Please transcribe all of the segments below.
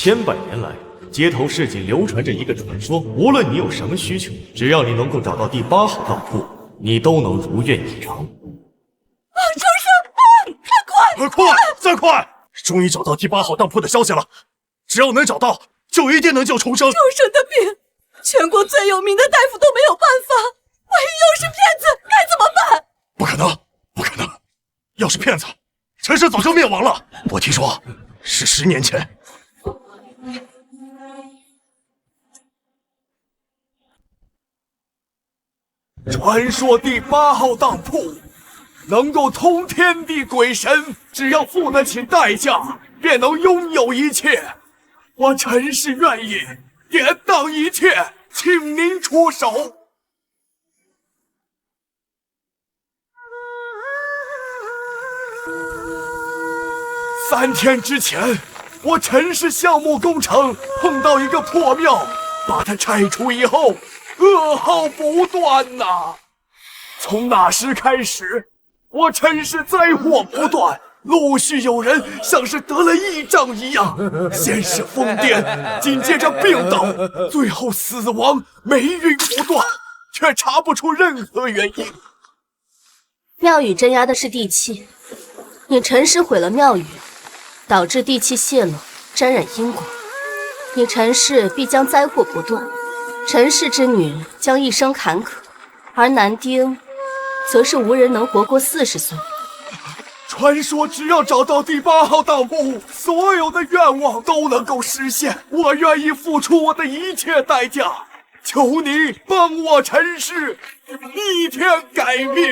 千百年来，街头市井流传着一个传说，无论你有什么需求，只要你能够找到第8号当铺，你都能如愿以偿。重生！快！快！再快！终于找到第8号当铺的消息了，只要能找到，就一定能救重生。重生的病，全国最有名的大夫都没有办法，万一又是骗子，该怎么办？不可能，不可能！要是骗子，陈氏早就灭亡了。我听说是10年前。传说第8号当铺能够通天地鬼神，只要付得起代价，便能拥有一切。我陈氏愿意典当一切，请您出手。3天之前，我陈氏项目工程碰到一个破庙，把它拆除以后，噩耗不断呐。从那时开始，我陈氏灾祸不断，陆续有人像是得了异症一样，先是疯癫，紧接着病倒，最后死亡，霉运不断，却查不出任何原因。庙宇镇压的是地气，你陈氏毁了庙宇，导致地气泄露，沾染因果，你陈氏必将灾祸不断，陈氏之女将一生坎坷，而男丁则是无人能活过40岁。传说只要找到第8号当铺，所有的愿望都能够实现。我愿意付出我的一切代价，求你帮我陈氏逆天改命。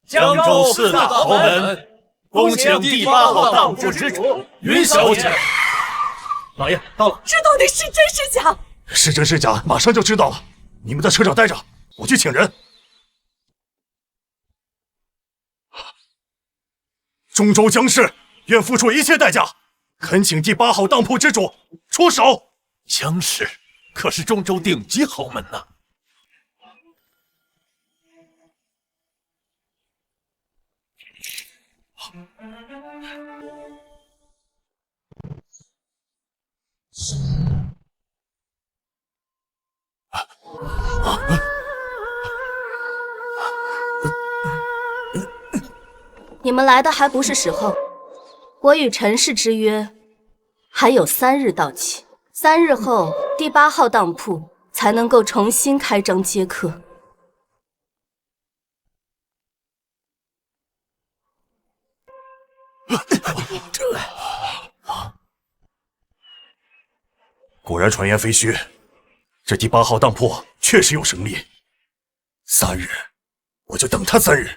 江州4大豪门，恭请第8号当铺之主云小姐。老爷到了，这到底是真是假？是真是假，马上就知道了。你们在车上待着，我去请人。中州江氏愿付出一切代价，恳请第8号当铺之主出手。江氏可是中州顶级豪门呐。你们来的还不是时候，我与陈氏之约还有3日到期，3日后第8号当铺才能够重新开张接客。果然传言非虚，这第8号当铺确实有生力。3日，我就等他3日。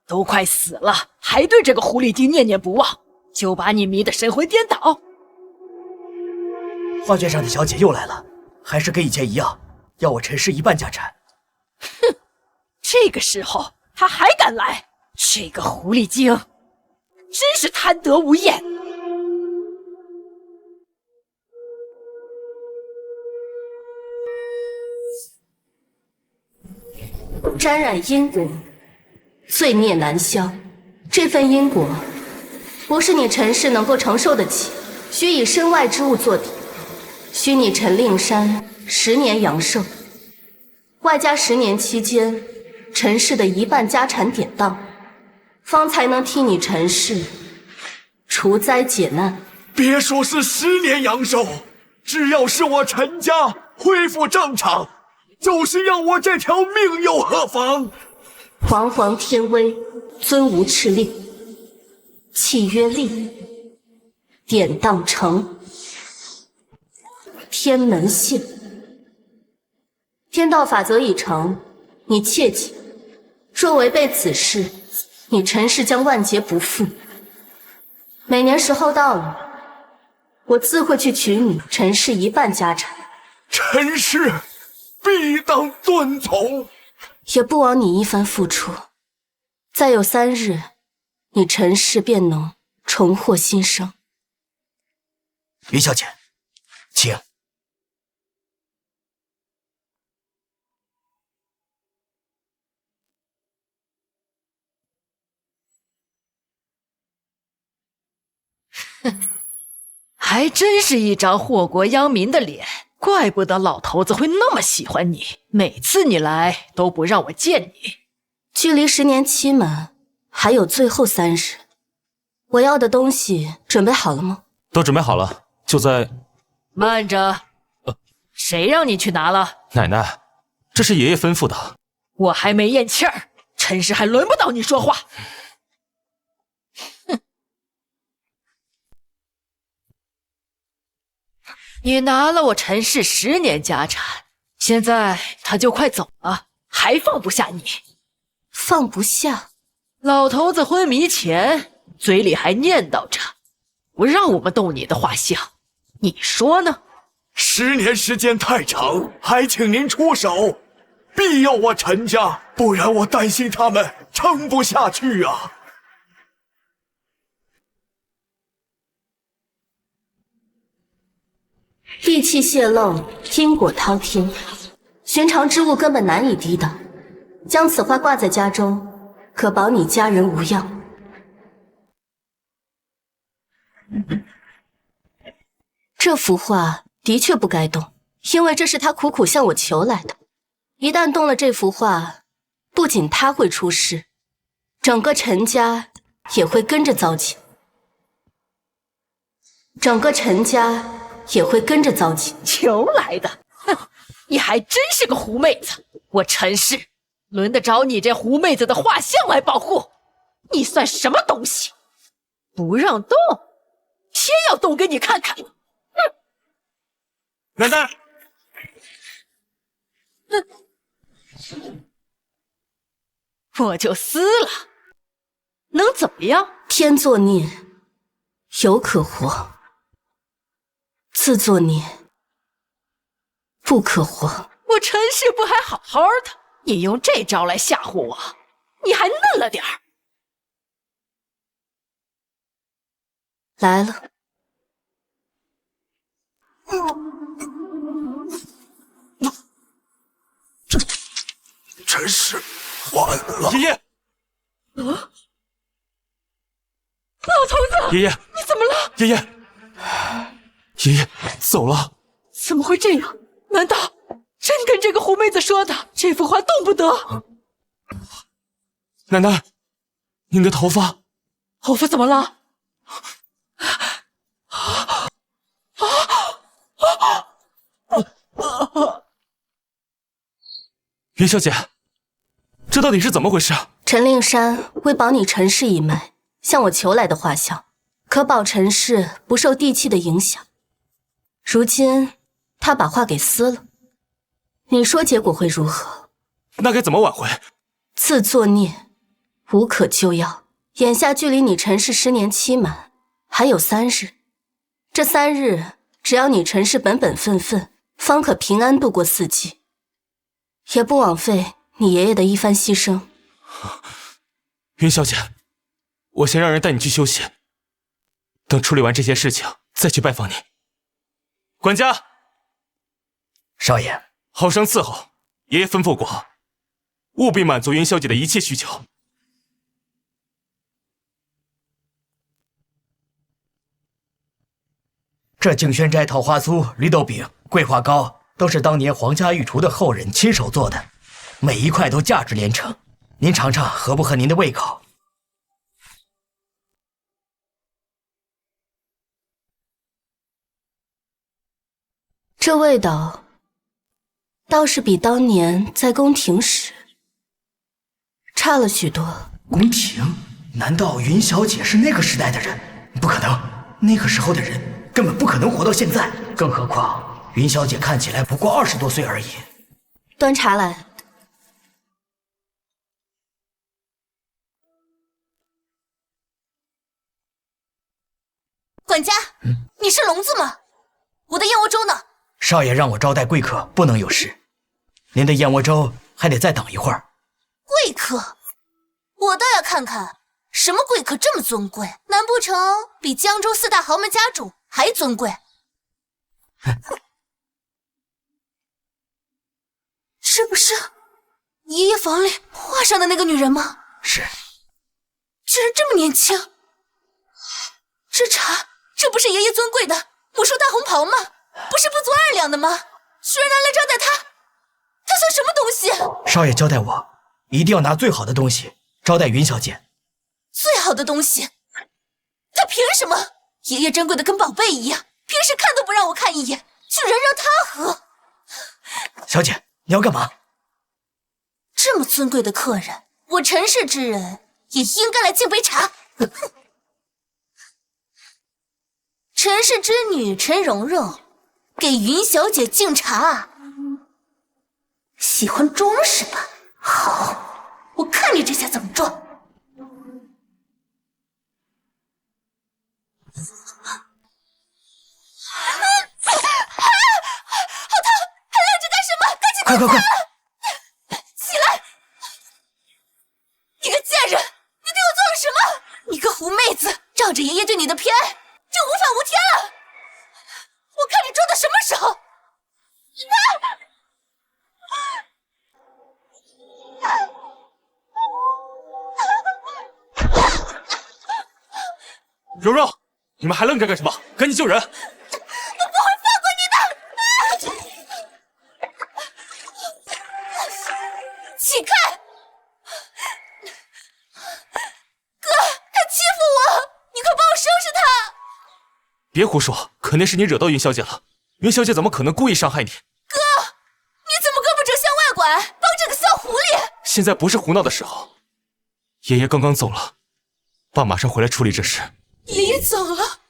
都快死了，还对这个狐狸精念念不忘，就把你迷得神魂颠倒。画卷上的小姐又来了，还是跟以前一样，要我陈氏一半家产。哼，这个时候他还敢来，这个狐狸精真是贪得无厌。沾染因果，罪孽难消，这份因果不是你陈氏能够承受得起，需以身外之物做底，需你陈令山10年阳寿，外加10年期间陈氏的一半家产典当，方才能替你陈氏除灾解难。别说是10年阳寿，只要是我陈家恢复正常，就是要我这条命又何妨？煌煌天威，尊无敕令，契约立，典当成，天门现。天道法则已成，你切记，若违背此事，你陈氏将万劫不复。每年时候到了，我自会去取你陈氏一半家产。陈氏必当遵从。也不枉你一番付出。再有3日，你陈氏便能重获新生。云小姐，请。还真是一张祸国殃民的脸，怪不得老头子会那么喜欢你，每次你来都不让我见你。距离10年期满还有最后3日，我要的东西准备好了吗？都准备好了，就在……慢着，谁让你去拿了？奶奶，这是爷爷吩咐的。我还没咽气儿，陈氏还轮不到你说话。哼！你拿了我陈氏10年家产，现在他就快走了，还放不下你？放不下？老头子昏迷前嘴里还念叨着不让我们动你的画像，你说呢？10年时间太长，还请您出手，庇佑我陈家，不然我担心他们撑不下去啊！地气泄漏，因果滔天，寻常之物根本难以抵挡。将此画挂在家中，可保你家人无恙。这幅画的确不该动，因为这是他苦苦向我求来的。一旦动了这幅画，不仅他会出事，整个陈家也会跟着遭劫。求来的，哼！你还真是个狐妹子！我陈氏轮得着你这狐妹子的画像来保护？你算什么东西？不让动，偏要动给你看看！哼！奶奶，我就撕了，能怎么样？天作孽，犹可活；自作孽，不可活。我陈氏不还好好的？你用这招来吓唬我，你还嫩了点儿。来了。真是完了！爷爷，老头子，爷爷，你怎么了？爷爷，爷爷走了。怎么会这样？难道真跟这个狐妹子说的，这幅画动不得？奶奶，您的头发，头发怎么了？云小姐，这到底是怎么回事？陈令山为保你陈氏一脉，向我求来的画像，可保陈氏不受地气的影响。如今他把画给撕了，你说结果会如何？那该怎么挽回？自作孽，无可救药。眼下距离你陈氏10年期满还有3日，这3日只要你陈氏本本分分，方可平安度过4季，也不枉费你爷爷的一番牺牲。云小姐，我先让人带你去休息，等处理完这些事情再去拜访你。管家，少爷，好生伺候，爷爷吩咐过，务必满足云小姐的一切需求。这景轩斋桃花酥、绿豆饼、桂花糕，都是当年皇家御厨的后人亲手做的，每一块都价值连城。您尝尝合不合您的胃口？这味道倒是比当年在宫廷时差了许多。宫廷？难道云小姐是那个时代的人？不可能，那个时候的人根本不可能活到现在。更何况云小姐看起来不过20多岁而已。端茶来。管家，你是聋子吗？我的燕窝粥呢？少爷让我招待贵客，不能有事。您的燕窝粥还得再等一会儿。贵客？我倒要看看什么贵客这么尊贵，难不成比江州4大豪门家主还尊贵？这不是爷爷房里画上的那个女人吗？是。居然这么年轻！这茶，这不是爷爷尊贵的母树大红袍吗？不是不足2两的吗？居然拿来招待他，他算什么东西？少爷交代我，一定要拿最好的东西招待云小姐。最好的东西？他凭什么？爷爷珍贵的跟宝贝一样，平时看都不让我看一眼，居然让他喝。小姐，你要干嘛？这么尊贵的客人，我陈氏之人也应该来敬杯茶。陈氏之女陈蓉蓉给云小姐敬茶，喜欢装是吧？好，我看你这下怎么装。好疼！还愣着干什么？赶紧快！起来！你个贱人，你对我做了什么？你个狐妹子，仗着爷爷对你的偏爱，就无法无天了！我看你装到什么时候？蓉蓉，你们还愣着干什么？赶紧救人！我不会放过你的！起开！哥，他欺负我，你快帮我收拾他！别胡说，肯定是你惹到云小姐了。云小姐怎么可能故意伤害你？哥，你怎么胳膊肘向外拐，帮这个小狐狸？现在不是胡闹的时候。爷爷刚刚走了，爸马上回来处理这事。爷爷走了？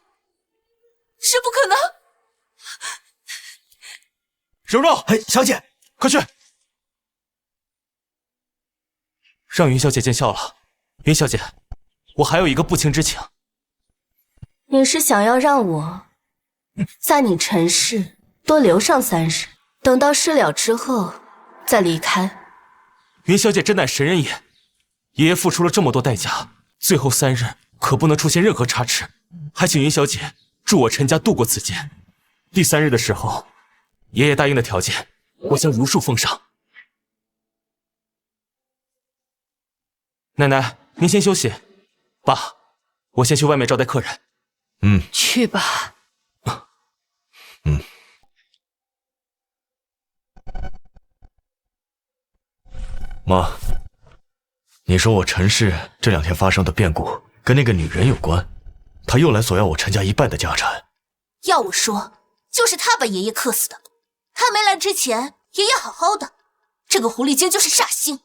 这不可能！蓉蓉，哎，小姐，快去，让云小姐见笑了。云小姐，我还有一个不情之请。你是想要让我在你陈氏多留上3日，等到事了之后再离开？云小姐真乃神人也，爷爷付出了这么多代价，最后3日可不能出现任何差池，还请云小姐助我陈家度过此劫。第3日的时候，爷爷答应的条件，我将如数奉上。奶奶，您先休息。爸，我先去外面招待客人。去吧。妈，你说我陈氏这2天发生的变故跟那个女人有关，她又来索要我陈家一半的家产。要我说，就是他把爷爷克死的。他没来之前，爷爷好好的，这个狐狸精就是煞星，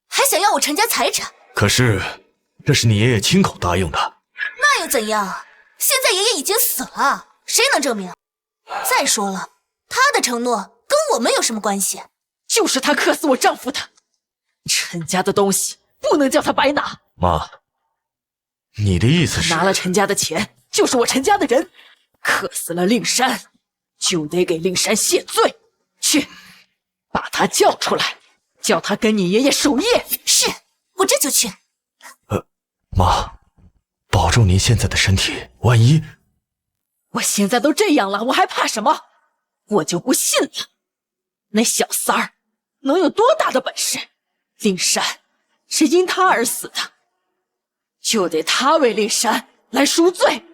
还想要我陈家财产。可是，这是你爷爷亲口答应的。那又怎样？现在爷爷已经死了，谁能证明？再说了，他的承诺跟我们有什么关系？就是他克死我丈夫的，陈家的东西不能叫他白拿。妈，你的意思是？拿了陈家的钱，就是我陈家的人，克死了令山，就得给令山谢罪。去，把他叫出来，叫他跟你爷爷守夜。是，我这就去。妈，保重您现在的身体，万一……我现在都这样了，我还怕什么？我就不信了，那小三儿能有多大的本事？令山是因他而死的，就得他为令山来赎罪，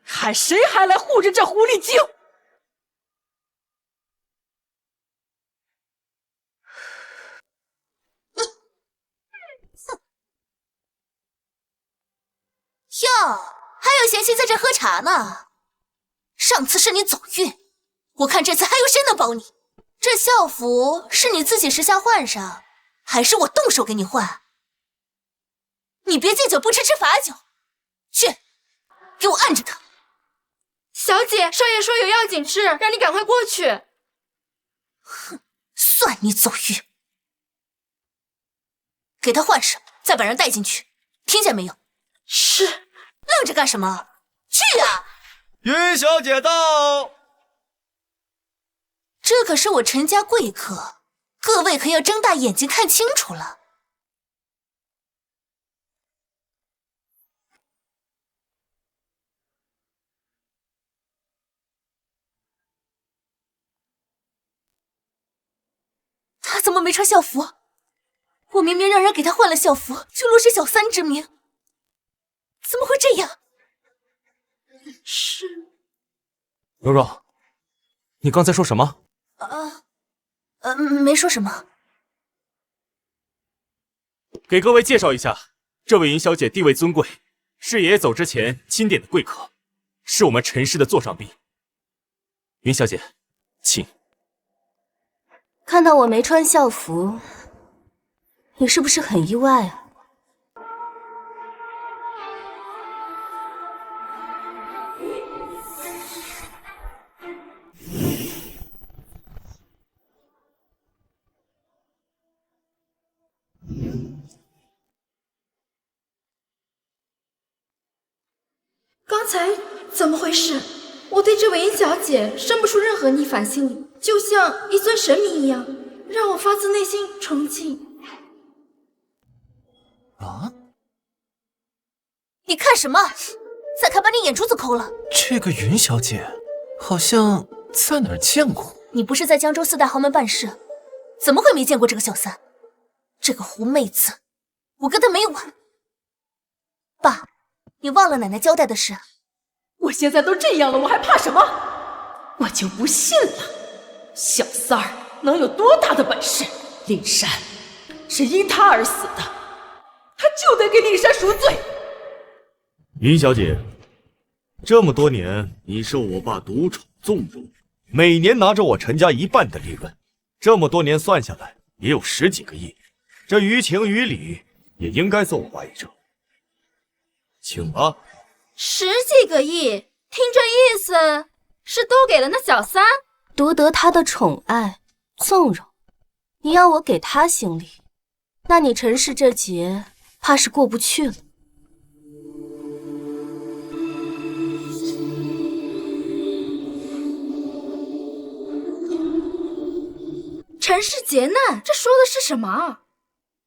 看谁还来护着这狐狸精。哟，还有闲心在这喝茶呢？上次是你走运，我看这次还有谁能保你？这校服是你自己识相换上，还是我动手给你换？你别敬酒不吃吃罚酒，去，给我按着他。小姐，少爷说有要紧事，让你赶快过去。哼，算你走运。给他换上，再把人带进去，听见没有？是。愣着干什么？去啊！云小姐到。这可是我陈家贵客，各位可要睁大眼睛看清楚了。怎么没穿校服？我明明让人给他换了校服，就落实小三之名，怎么会这样？是柔柔，你刚才说什么？没说什么。给各位介绍一下，这位尹小姐地位尊贵，是爷爷走之前钦点的贵客，是我们陈氏的座上宾。尹小姐，请。看到我没穿校服，你是不是很意外啊？刚才怎么回事？我对这位殷小姐生不出任何逆反心理，就像一尊神明一样，让我发自内心崇敬。你看什么？再看把你眼珠子抠了！这个云小姐好像在哪儿见过。你不是在江州四大豪门办事，怎么会没见过这个小三？这个狐妹子，我跟她没完。爸，你忘了奶奶交代的事？我现在都这样了，我还怕什么？我就不信了，小三儿能有多大的本事？令山是因他而死的，他就得给令山赎罪。尹小姐，这么多年你受我爸独宠纵容，每年拿着我陈家1半的利润，这么多年算下来也有10几个亿，这于情于理也应该送我爸一程。请吧。10几个亿，听这意思是都给了那小三？夺得他的宠爱纵容，你要我给他行礼，那你陈氏这劫怕是过不去了。陈氏劫难，这说的是什么？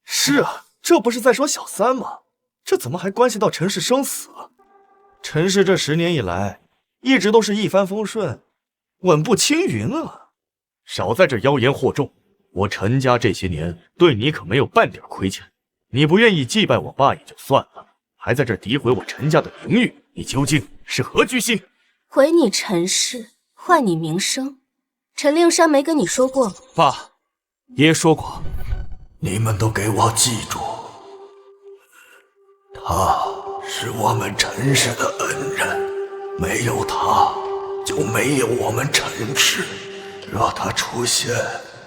是啊，这不是在说小三吗？这怎么还关系到陈氏生死？陈氏这10年以来，一直都是一帆风顺，稳步青云啊！少在这妖言惑众，我陈家这些年对你可没有半点亏欠。你不愿意祭拜我爸也就算了，还在这诋毁我陈家的名誉，你究竟是何居心？毁你陈氏，坏你名声，陈令山没跟你说过吗？爸，爷爷说过。你们都给我记住，他是我们陈氏的恩人，没有他，就没有我们陈氏。若他出现，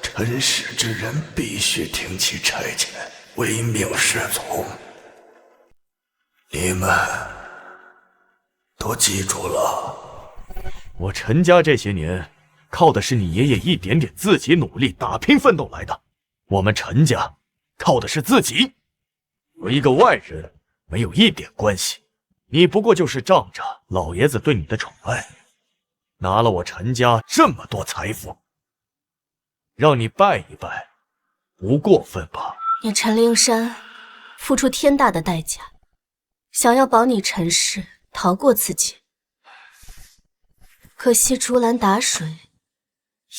陈氏之人必须听其差遣，唯命是从。你们都记住了。我陈家这些年靠的是你爷爷一点点自己努力打拼奋斗来的，我们陈家靠的是自己，和一个外人没有一点关系。你不过就是仗着老爷子对你的宠爱，拿了我陈家这么多财富，让你拜一拜，不过分吧？你陈令山付出天大的代价，想要保你陈氏逃过此劫，可惜竹篮打水，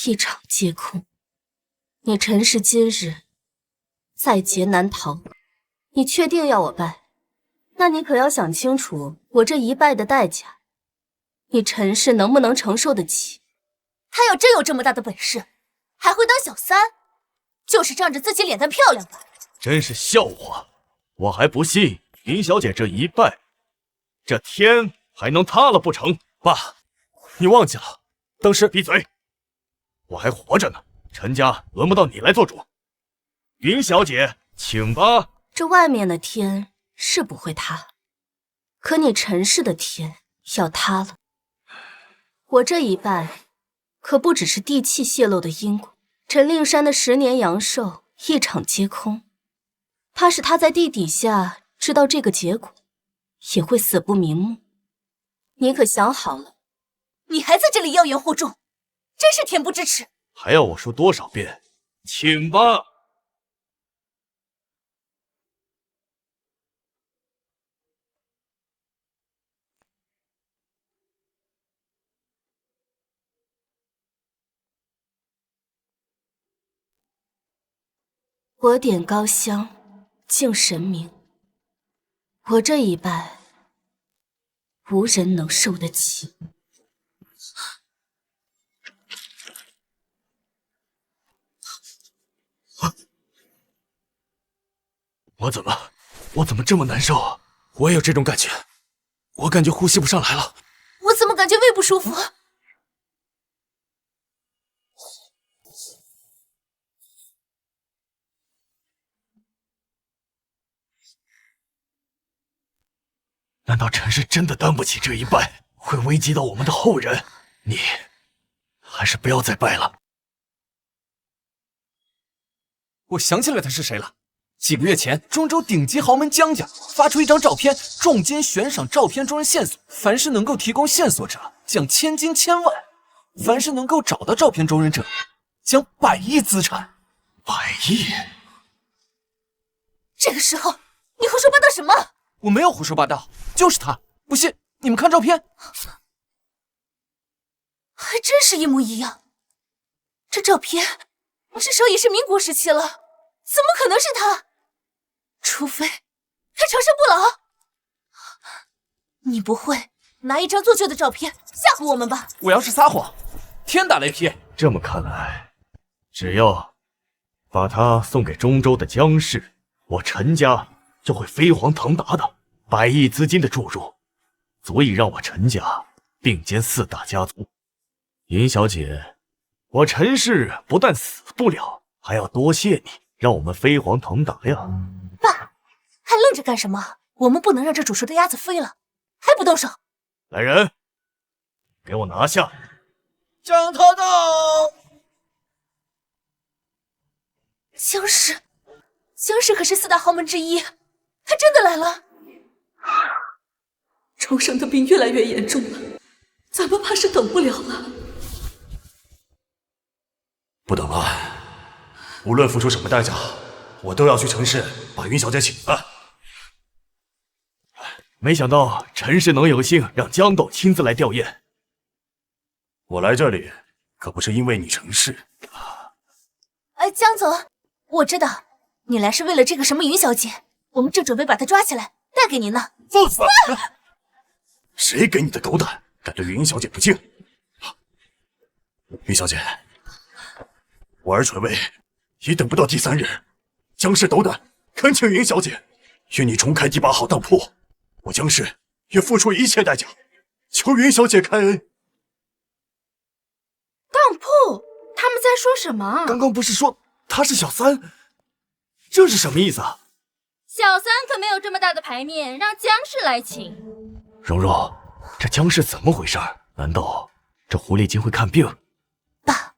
一场皆空。你陈氏今日在劫难逃，你确定要我拜？那你可要想清楚，我这一拜的代价，你陈氏能不能承受得起？他要真有这么大的本事，还会当小三？就是仗着自己脸蛋漂亮吧？真是笑话！我还不信林小姐这一拜，这天还能塌了不成？爸，你忘记了，当时闭嘴！我还活着呢，陈家轮不到你来做主。云小姐，请吧。这外面的天是不会塌，可你陈氏的天要塌了。我这一拜，可不只是地气泄露的因果，陈令山的10年阳寿一场皆空。怕是他在地底下知道这个结果，也会死不瞑目。你可想好了？你还在这里妖言惑众，真是恬不知耻！还要我说多少遍？请吧。我点高香，敬神明。我这一拜，无人能受得起。我怎么这么难受？我也有这种感觉，我感觉呼吸不上来了。我怎么感觉胃不舒服？难道陈氏真的担不起这一拜，会危及到我们的后人？你还是不要再拜了。我想起来他是谁了。几个月前，中州顶级豪门江家发出一张照片，重金悬赏照片中人线索，凡是能够提供线索者，奖千金千万；凡是能够找到照片中人者，奖100亿资产。100亿？这个时候，你胡说八道什么？我没有胡说八道，就是他。不信，你们看照片，还真是一模一样。这照片至少也是民国时期了，怎么可能是他？除非他长生不老。你不会拿一张做旧的照片吓唬我们吧？我要是撒谎，天打雷劈。这么看来，只要把他送给中州的江氏，我陈家就会飞黄腾达的。100亿资金的注入，足以让我陈家并肩4大家族。尹小姐，我陈氏不但死不了，还要多谢你，让我们飞黄腾达呀。爸，还愣着干什么？我们不能让这煮熟的鸭子飞了，还不动手？来人，给我拿下！江头头，江氏可是4大豪门之一，他真的来了。重生的病越来越严重了，咱们怕是等不了了。不等了，无论付出什么代价，我都要去陈氏把云小姐请来。没想到陈氏能有幸让江董亲自来吊唁。我来这里可不是因为你陈氏。江总，我知道你来是为了这个什么云小姐，我们正准备把她抓起来带给您呢。放肆！谁给你的狗胆，敢对云小姐不敬？云小姐，我儿垂危，已等不到第3日。江氏斗胆，恳请云小姐与你重开第8号当铺，我江氏愿付出一切代价，求云小姐开恩。当铺？他们在说什么？刚刚不是说他是小三？这是什么意思啊？小三可没有这么大的牌面，让江氏来请。蓉蓉，这江氏怎么回事？难道这狐狸精会看病？爸，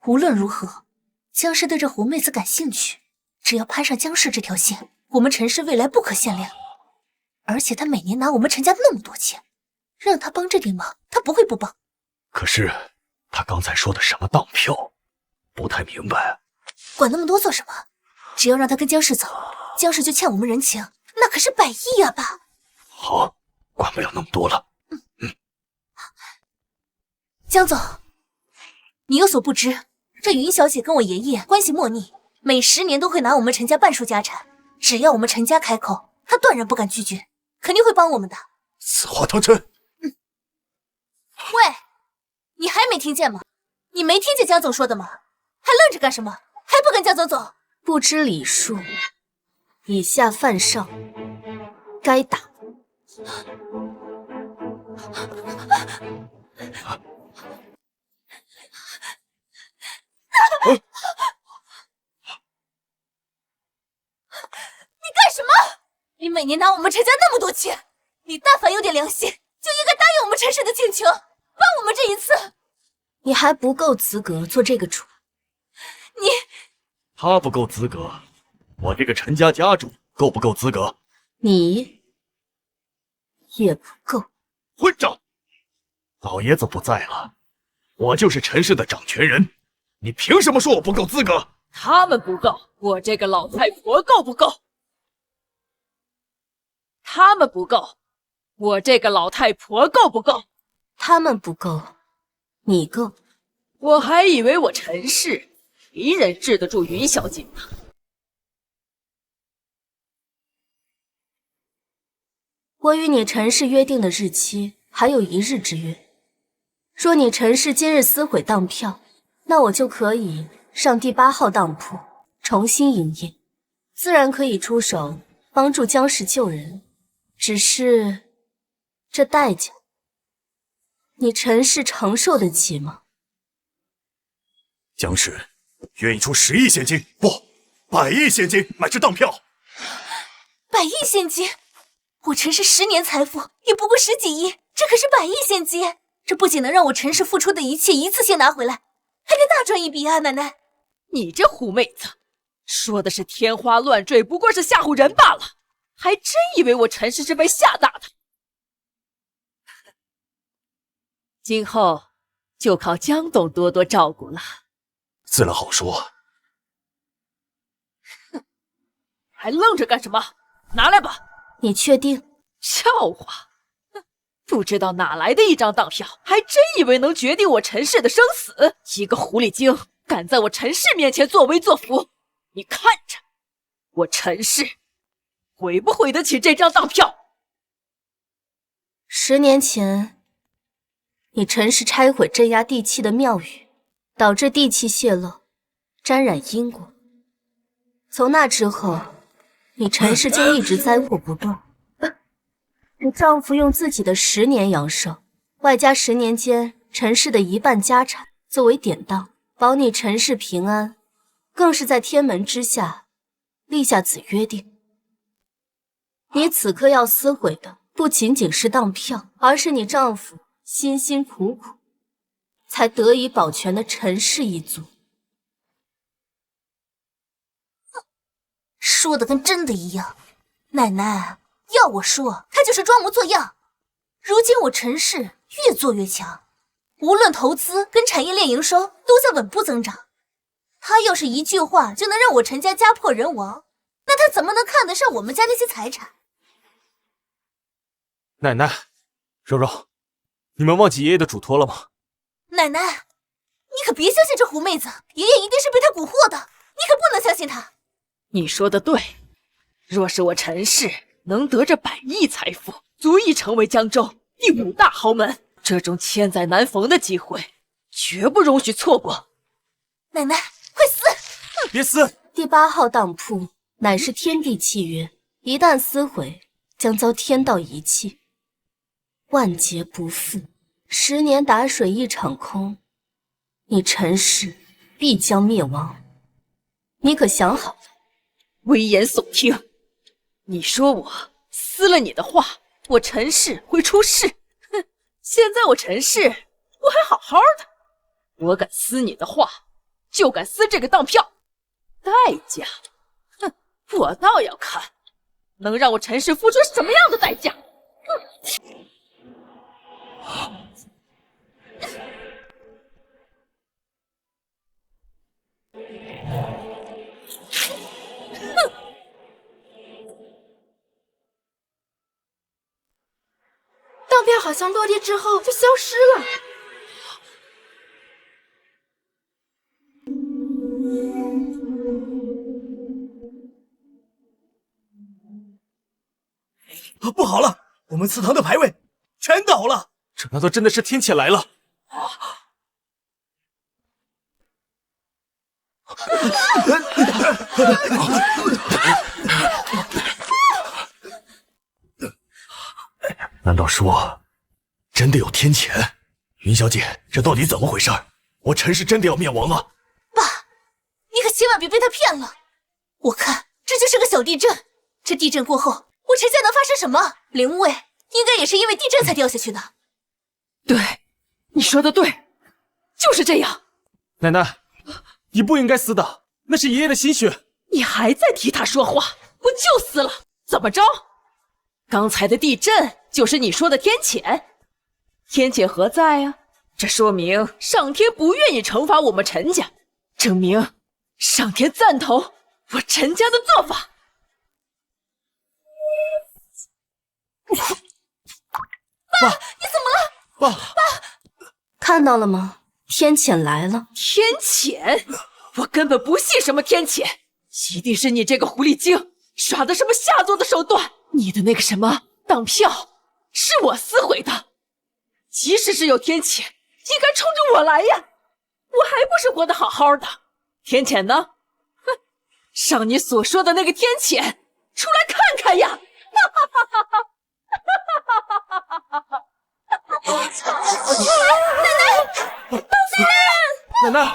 无论如何，江氏对这狐妹子感兴趣，只要攀上江氏这条线，我们陈氏未来不可限量。而且他每年拿我们陈家那么多钱，让他帮这点忙，他不会不帮。可是他刚才说的什么当票，不太明白。管那么多做什么？只要让他跟江氏走，江氏就欠我们人情，那可是100亿啊，爸。好，管不了那么多了。江总，你有所不知，这云小姐跟我爷爷关系莫逆，每10年都会拿我们陈家半数家产，只要我们陈家开口，她断然不敢拒绝，肯定会帮我们的。此话当真？喂，你还没听见吗？你没听见江总说的吗？还愣着干什么？还不跟江总走？不知礼数，以下犯上，该打。你干什么？你每年拿我们陈家那么多钱，你但凡有点良心，就应该答应我们陈氏的请求，帮我们这一次。你还不够资格做这个主。他不够资格，我这个陈家家主够不够资格？你也不够。混账！老爷子不在了，我就是陈氏的掌权人，你凭什么说我不够资格？他们不够，我这个老太婆够不够？他们不够，我这个老太婆够不够？他们不够，你够。我还以为我陈氏没人治得住云小姐呢。我与你陈氏约定的日期还有1日之约。若你陈氏今日撕毁当票，那我就可以上第8号当铺重新营业，自然可以出手帮助江氏救人。只是这代价，你陈氏承受得起吗？江氏愿意出10亿现金，不，100亿现金买这当票。100亿现金，我陈氏10年财富也不过10几亿，这可是100亿现金，这不仅能让我陈氏付出的一切一次性拿回来，还能大赚一笔啊！奶奶，你这狐妹子，说的是天花乱坠，不过是吓唬人罢了，还真以为我陈氏是被吓大的。今后就靠江董多多照顾了。自然好说。还愣着干什么？拿来吧。你确定？笑话，不知道哪来的一张当票，还真以为能决定我陈氏的生死。一个狐狸精敢在我陈氏面前作威作福，你看着我陈氏毁不毁得起这张当票。10年前，你陈氏拆毁镇压地气的庙宇，导致地气泄漏，沾染因果。从那之后，你陈氏就一直灾祸不断。你丈夫用自己的10年阳寿，外加10年间陈氏的1半家产作为典当，保你陈氏平安，更是在天门之下立下此约定。你此刻要撕毁的不仅仅是当票，而是你丈夫辛辛苦苦才得以保全的陈氏一族。说的跟真的一样。奶奶，要我说，他就是装模作样。如今我陈氏越做越强，无论投资跟产业链营收都在稳步增长。他要是一句话就能让我陈家家破人亡，那他怎么能看得上我们家那些财产？奶奶，柔柔，你们忘记爷爷的嘱托了吗？奶奶，你可别相信这狐妹子，爷爷一定是被她蛊惑的，你可不能相信她。你说的对，若是我陈氏能得这100亿财富，足以成为江州第5大豪门，这种千载难逢的机会，绝不容许错过。奶奶，快撕！别撕！第8号当铺乃是天地契约，一旦撕毁，将遭天道遗弃，万劫不复。10年打水一场空，你陈氏必将灭亡。你可想好了？危言耸听！你说我撕了你的话，我陈氏会出事？哼！现在我陈氏我还好好的，我敢撕你的话，就敢撕这个当票。代价？哼！我倒要看，能让我陈氏付出什么样的代价！当票好像落地之后就消失了。不好了，我们祠堂的牌位全倒了！这难道真的是天谴来了？难道说真的有天谴？云小姐，这到底怎么回事？我陈氏真的要灭亡啊！爸，你可千万别被他骗了。我看这就是个小地震，这地震过后，我陈家能发生什么？灵位应该也是因为地震才掉下去的。对，你说的对，就是这样。奶奶，你不应该撕的，那是爷爷的心血。你还在替他说话，我就撕了。怎么着？刚才的地震就是你说的天谴？天谴何在啊？这说明上天不愿意惩罚我们陈家，证明上天赞同我陈家的做法。爸，你怎么了？爸，看到了吗？天谴来了。天谴？我根本不信什么天谴，一定是你这个狐狸精耍的什么下作的手段。你的那个什么当票是我撕毁的，即使是有天谴，应该冲着我来呀！我还不是活得好好的？天谴呢？哼，上你所说的那个天谴，出来看看呀！奶奶！